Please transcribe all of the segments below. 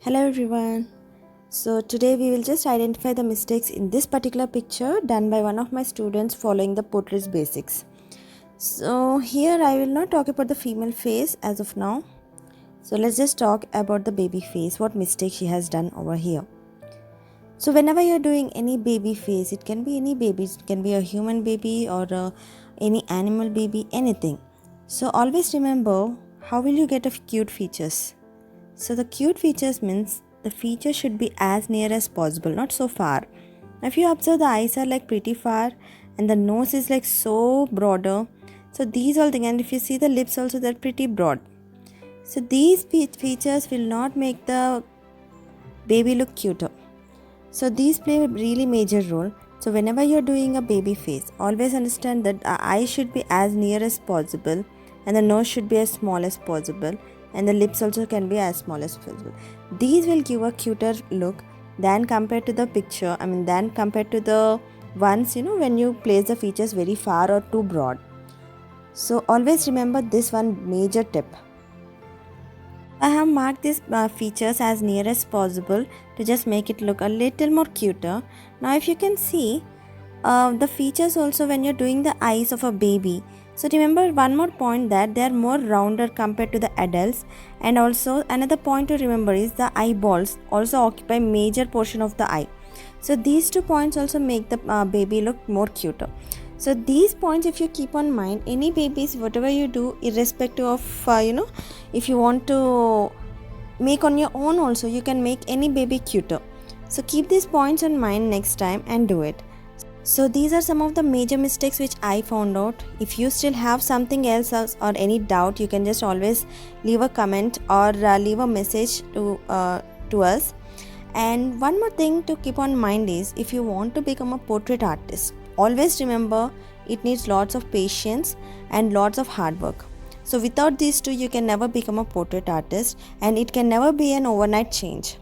Hello everyone. So today we will just identify the mistakes in this particular picture done by one of my students following the portraits basics. So here I will not talk about the female face as of now. So let's just talk about the baby face, what mistake she has done over here. So whenever you're doing any baby face, it can be any baby, it can be a human baby or any animal baby, anything. So always remember, how will you get a cute features? So the cute features means the feature should be as near as possible, not so far. If you observe, the eyes are like pretty far and the nose is like so broader. So these all things, and if you see the lips also, they're pretty broad. So these features will not make the baby look cuter. So these play a really major role. So whenever you're doing a baby face, always understand that the eye should be as near as possible and the nose should be as small as possible and the lips also can be as small as possible. These will give a cuter look than compared to the picture, than compared to the ones, when you place the features very far or too broad. So always remember this one major tip. I have marked these features as near as possible to just make it look a little more cuter. Now if you can see the features also when you're doing the eyes of a baby. So remember one more point, that they are more rounder compared to the adults, and also another point to remember is the eyeballs also occupy major portion of the eye. So these two points also make the baby look more cuter. So these points, if you keep on mind, any babies, whatever you do, irrespective of if you want to make on your own also, you can make any baby cuter. So keep these points in mind next time and do it. So these are some of the major mistakes which I found out. If you still have something else or any doubt, you can just always leave a comment or leave a message to us. And one more thing to keep on mind is, if you want to become a portrait artist, always remember it needs lots of patience and lots of hard work. So without these two, you can never become a portrait artist and it can never be an overnight change.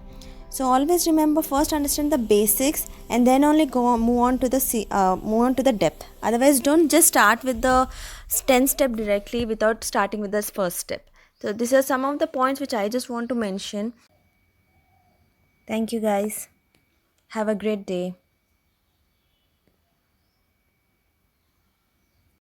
So always remember, first understand the basics and then only move on to the depth. Otherwise, don't just start with the 10 step directly without starting with the first step. So these are some of the points which I just want to mention. Thank you guys. Have a great day.